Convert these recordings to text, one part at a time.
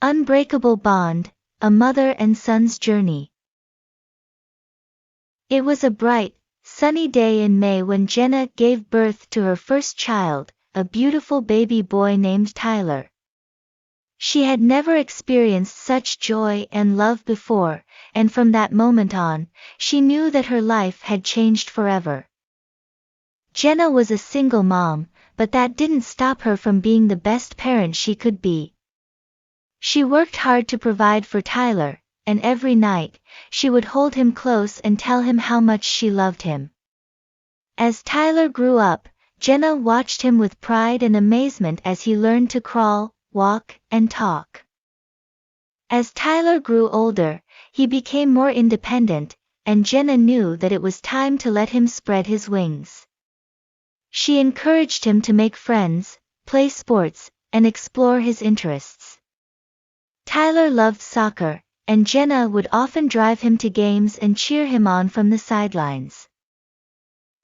Unbreakable bond, a mother and son's journey. It was a bright, sunny day in May when Jenna gave birth to her first child, a beautiful baby boy named Tyler. She had never experienced such joy and love before, and from that moment on, she knew that her life had changed forever. Jenna was a single mom, but that didn't stop her from being the best parent she could be. She worked hard to provide for Tyler, and every night, she would hold him close and tell him how much she loved him. As Tyler grew up, Jenna watched him with pride and amazement as he learned to crawl, walk, and talk. As Tyler grew older, he became more independent, and Jenna knew that it was time to let him spread his wings. She encouraged him to make friends, play sports, and explore his interests. Tyler loved soccer, and Jenna would often drive him to games and cheer him on from the sidelines.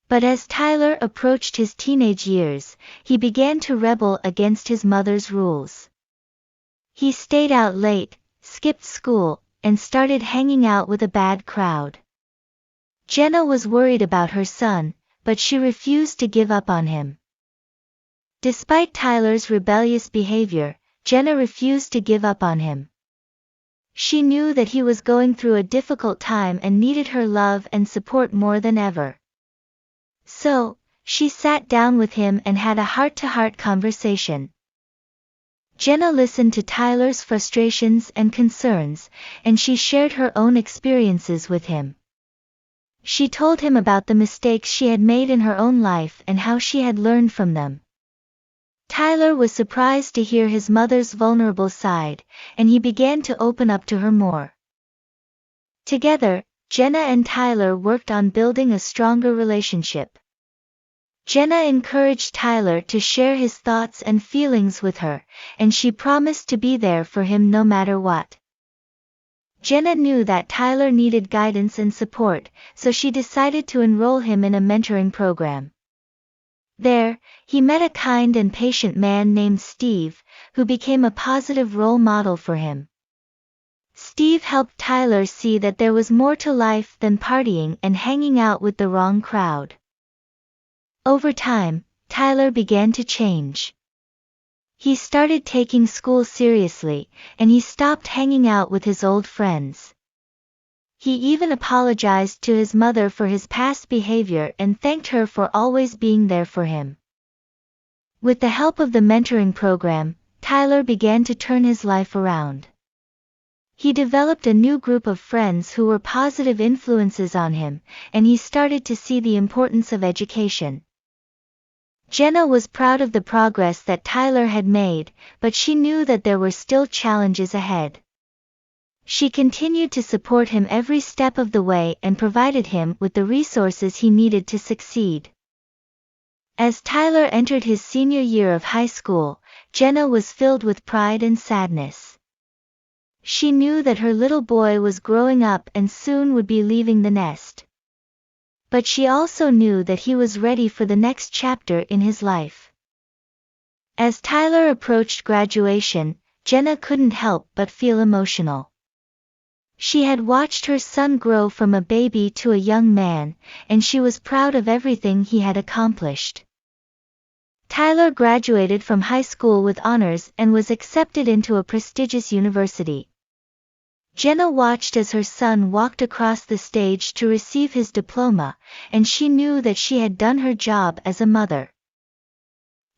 But as Tyler approached his teenage years, he began to rebel against his mother's rules. He stayed out late, skipped school, and started hanging out with a bad crowd. Jenna was worried about her son, but she refused to give up on him. Despite Tyler's rebellious behavior, Jenna refused to give up on him. She knew that he was going through a difficult time and needed her love and support more than ever. So, she sat down with him and had a heart-to-heart conversation. Jenna listened to Tyler's frustrations and concerns, and she shared her own experiences with him. She told him about the mistakes she had made in her own life and how she had learned from them. Tyler was surprised to hear his mother's vulnerable side, and he began to open up to her more. Together, Jenna and Tyler worked on building a stronger relationship. Jenna encouraged Tyler to share his thoughts and feelings with her, and she promised to be there for him no matter what. Jenna knew that Tyler needed guidance and support, so she decided to enroll him in a mentoring program. There, he met a kind and patient man named Steve, who became a positive role model for him. Steve helped Tyler see that there was more to life than partying and hanging out with the wrong crowd. Over time, Tyler began to change. He started taking school seriously, and he stopped hanging out with his old friends. He even apologized to his mother for his past behavior and thanked her for always being there for him. With the help of the mentoring program, Tyler began to turn his life around. He developed a new group of friends who were positive influences on him, and he started to see the importance of education. Jenna was proud of the progress that Tyler had made, but she knew that there were still challenges ahead. She continued to support him every step of the way and provided him with the resources he needed to succeed. As Tyler entered his senior year of high school, Jenna was filled with pride and sadness. She knew that her little boy was growing up and soon would be leaving the nest. But she also knew that he was ready for the next chapter in his life. As Tyler approached graduation, Jenna couldn't help but feel emotional. She had watched her son grow from a baby to a young man, and she was proud of everything he had accomplished. Tyler graduated from high school with honors and was accepted into a prestigious university. Jenna watched as her son walked across the stage to receive his diploma, and she knew that she had done her job as a mother.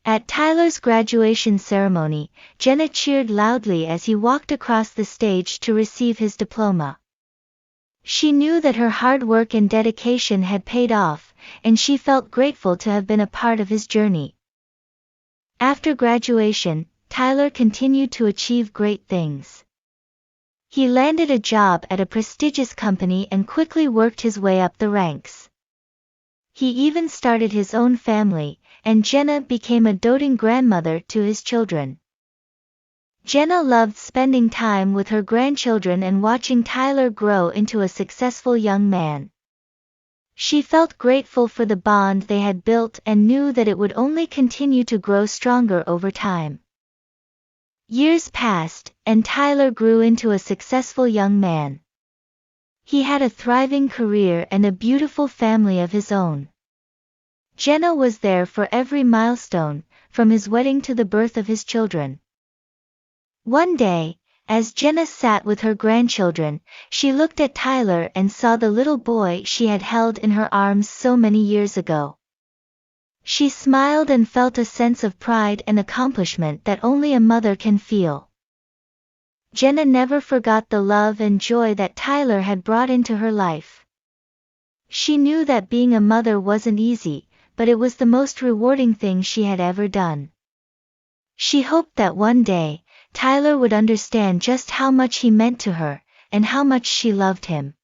At Tyler's graduation ceremony, Jenna cheered loudly as he walked across the stage to receive his diploma. She knew that her hard work and dedication had paid off, and she felt grateful to have been a part of his journey. After graduation, Tyler continued to achieve great things. He landed a job at a prestigious company and quickly worked his way up the ranks. He even started his own family, and Jenna became a doting grandmother to his children. Jenna loved spending time with her grandchildren and watching Tyler grow into a successful young man. She felt grateful for the bond they had built and knew that it would only continue to grow stronger over time. Years passed, and Tyler grew into a successful young man. He had a thriving career and a beautiful family of his own. Jenna was there for every milestone, from his wedding to the birth of his children. One day, as Jenna sat with her grandchildren, she looked at Tyler and saw the little boy she had held in her arms so many years ago. She smiled and felt a sense of pride and accomplishment that only a mother can feel. Jenna never forgot the love and joy that Tyler had brought into her life. She knew that being a mother wasn't easy, but it was the most rewarding thing she had ever done. She hoped that one day, Tyler would understand just how much he meant to her, and how much she loved him.